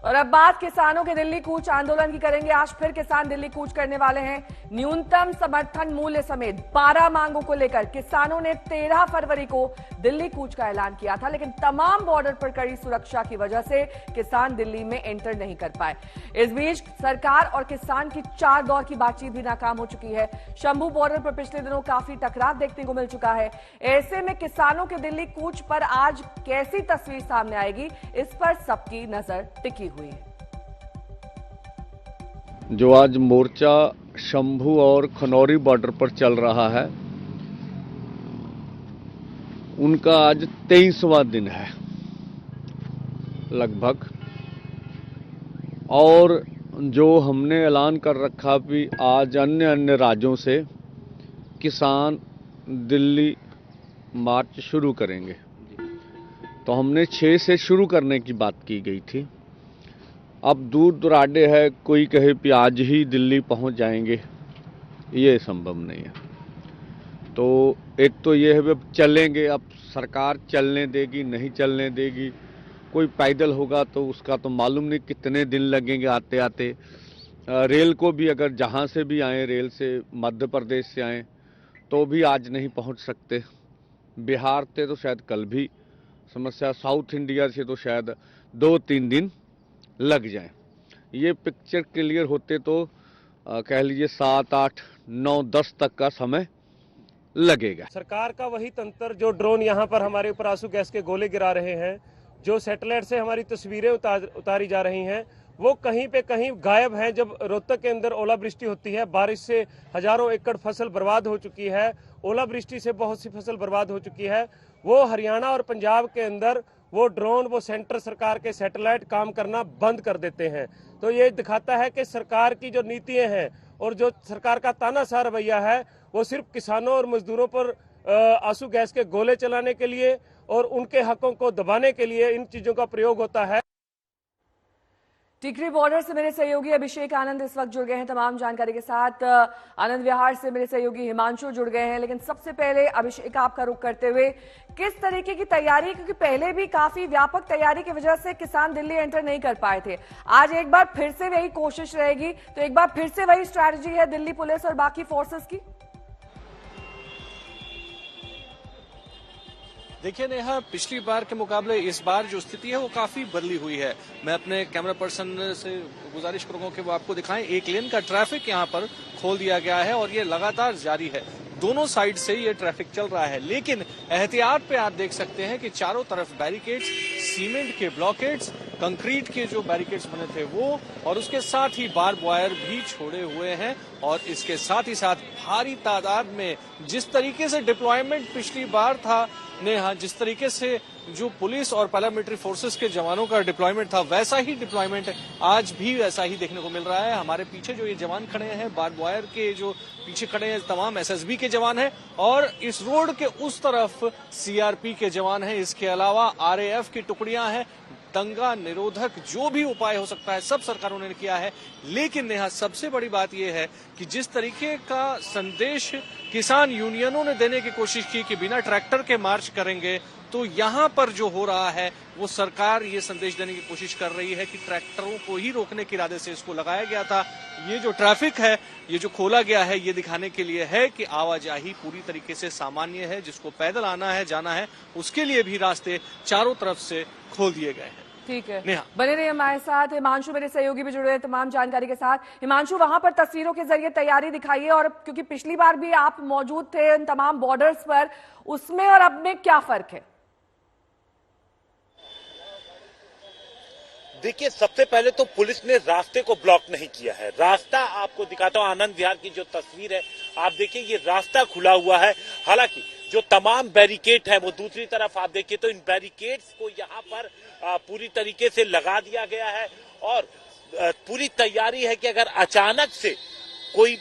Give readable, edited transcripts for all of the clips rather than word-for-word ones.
और अब बात किसानों के दिल्ली कूच आंदोलन की करेंगे। आज फिर किसान दिल्ली कूच करने वाले हैं। न्यूनतम समर्थन मूल्य समेत 12 मांगों को लेकर किसानों ने 13 फरवरी को दिल्ली कूच का ऐलान किया था, लेकिन तमाम बॉर्डर पर कड़ी सुरक्षा की वजह से किसान दिल्ली में एंटर नहीं कर पाए। इस बीच सरकार और किसान की 4 दौर की बातचीत भी नाकाम हो चुकी है। शंभू बॉर्डर पर पिछले दिनों काफी टकराव देखने को मिल चुका है। ऐसे में किसानों के दिल्ली कूच पर आज कैसी तस्वीर सामने आएगी, इस पर सबकी नजर टिकी हुई है। जो आज मोर्चा शंभू और खनौरी बॉर्डर पर चल रहा है, उनका आज 23वां दिन है लगभग। और जो हमने ऐलान कर रखा भी आज अन्य राज्यों से किसान दिल्ली मार्च शुरू करेंगे, तो हमने 6 से शुरू करने की बात की गई थी। अब दूर दुराडे है, कोई कहे कि आज ही दिल्ली पहुंच जाएंगे, ये संभव नहीं है। तो एक तो ये है कि चलेंगे, अब सरकार चलने देगी नहीं चलने देगी। कोई पैदल होगा तो उसका तो मालूम नहीं कितने दिन लगेंगे आते आते। रेल को भी अगर जहां से भी आए, रेल से मध्य प्रदेश से आए तो भी आज नहीं पहुंच सकते। बिहार से तो शायद कल भी समस्या, साउथ इंडिया से तो शायद 2-3 दिन लग जाए। ये पिक्चर क्लियर होते तो कह लीजिए 7, 8, 9, 10 तक का समय लगेगा। सरकार का वही तंत्र, जो ड्रोन यहाँ पर हमारे ऊपर आंसू गैस के गोले गिरा रहे हैं, जो सैटेलाइट से हमारी तस्वीरें उतारी जा रही हैं, वो कहीं पे कहीं गायब हैं। जब रोहतक के अंदर ओलावृष्टि होती है, बारिश से हजारों एकड़ फसल बर्बाद हो चुकी है, ओलावृष्टि से बहुत सी फसल बर्बाद हो चुकी है, वो हरियाणा और पंजाब के अंदर वो ड्रोन, वो सेंटर सरकार के सैटेलाइट काम करना बंद कर देते हैं। तो ये दिखाता है कि सरकार की जो नीतियां हैं और जो सरकार का तानाशाह रवैया है, वो सिर्फ किसानों और मजदूरों पर आंसू गैस के गोले चलाने के लिए और उनके हकों को दबाने के लिए इन चीजों का प्रयोग होता है। टिकरी बॉर्डर से मेरे सहयोगी अभिषेक आनंद इस वक्त जुड़ गए हैं तमाम जानकारी के साथ। आनंद विहार से मेरे सहयोगी हिमांशु जुड़ गए हैं। लेकिन सबसे पहले अभिषेक, आपका रुख करते हुए, किस तरीके की तैयारी, क्योंकि पहले भी काफी व्यापक तैयारी की वजह से किसान दिल्ली एंटर नहीं कर पाए थे, आज एक बार फिर से वही कोशिश रहेगी, तो एक बार फिर से वही स्ट्रैटेजी है दिल्ली पुलिस और बाकी फोर्सेस की? देखिए नेहा, पिछली बार के मुकाबले इस बार जो स्थिति है वो काफी बदली हुई है। मैं अपने कैमरा पर्सन से गुजारिश करूंगा कि वो आपको दिखाएं। एक लेन का ट्रैफिक यहाँ पर खोल दिया गया है और ये लगातार जारी है। दोनों साइड से ये ट्रैफिक चल रहा है, लेकिन एहतियात पे आप देख सकते हैं कि चारों तरफ बैरिकेड्स, सीमेंट के ब्लॉकेट्स, कंक्रीट के जो बैरिकेड्स बने थे वो, और उसके साथ ही बार्ब वायर भी छोड़े हुए हैं। और इसके साथ ही साथ भारी तादाद में, जिस तरीके से डिप्लॉयमेंट पिछली बार था नेहा, जिस तरीके से जो पुलिस और पैरामिलिट्री फोर्सेस के जवानों का डिप्लॉयमेंट था, वैसा ही डिप्लॉयमेंट आज भी वैसा ही देखने को मिल रहा है। हमारे पीछे जो ये जवान खड़े हैं, बार्ब वायर के जो पीछे खड़े हैं, तमाम एसएसबी के जवान हैं, और इस रोड के उस तरफ सीआरपी के जवान हैं। इसके अलावा आरएएफ की टुकड़ियां हैं। दंगा निरोधक जो भी उपाय हो सकता है सब सरकारों ने किया है। लेकिन नेहा, सबसे बड़ी बात यह है कि जिस तरीके का संदेश किसान यूनियनों ने देने की कोशिश की कि बिना ट्रैक्टर के मार्च करेंगे, तो यहाँ पर जो हो रहा है वो सरकार ये संदेश देने की कोशिश कर रही है कि ट्रैक्टरों को ही रोकने के इरादे से इसको लगाया गया था। ये जो ट्रैफिक है, ये जो खोला गया है, ये दिखाने के लिए है कि आवाजाही पूरी तरीके से सामान्य है। जिसको पैदल आना है, जाना है, उसके लिए भी रास्ते चारों तरफ से खोल दिए गए हैं। ठीक है, बने रहिए हमारे साथ। हिमांशु मेरे सहयोगी भी जुड़े हैं तमाम जानकारी के साथ। हिमांशु, वहां पर तस्वीरों के जरिए तैयारी दिखाइए, और क्योंकि पिछली बार भी आप मौजूद थे इन तमाम बॉर्डर्स पर, उसमें और अब में क्या फर्क है? देखिए, सबसे पहले तो पुलिस ने रास्ते को ब्लॉक नहीं किया है। रास्ता आपको दिखाता हूं, आनंद विहार की जो तस्वीर है, आप देखिए ये रास्ता खुला हुआ है। हालांकि जो तमाम बैरिकेड है वो दूसरी तरफ आप देखिए तो इन बैरिकेड्स को यहाँ पर पूरी तरीके से लगा दिया गया है, और पूरी तैयारी है कि अगर अचानक से कोई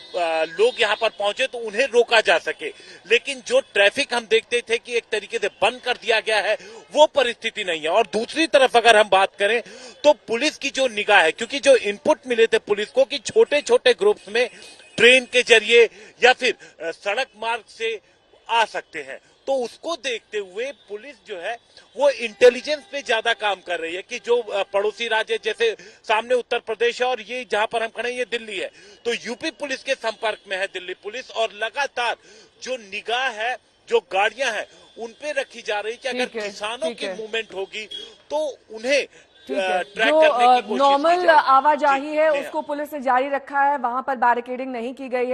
लोग यहाँ पर पहुंचे तो उन्हें रोका जा सके। लेकिन जो ट्रैफिक हम देखते थे कि एक तरीके से बंद कर दिया गया है, वो परिस्थिति नहीं है। और दूसरी तरफ अगर हम बात करें तो पुलिस की जो निगाह है, क्योंकि जो इनपुट मिले थे पुलिस को कि छोटे छोटे ग्रुप्स में ट्रेन के जरिए या फिर सड़क मार्ग से आ सकते हैं, तो उसको देखते हुए पुलिस जो है वो इंटेलिजेंस पे ज्यादा काम कर रही है कि जो पड़ोसी राज्य जैसे सामने उत्तर प्रदेश है और ये जहां पर हम खड़े हैं ये दिल्ली है, तो यूपी पुलिस के संपर्क में है दिल्ली पुलिस, और लगातार जो निगाह है, जो गाड़ियां हैं उन पे रखी जा रही है कि अगर किसानों की मूवमेंट होगी तो उन्हें जो नॉर्मल आवाजाही है उसको पुलिस ने जारी रखा है, वहां पर बैरिकेडिंग नहीं की गई है।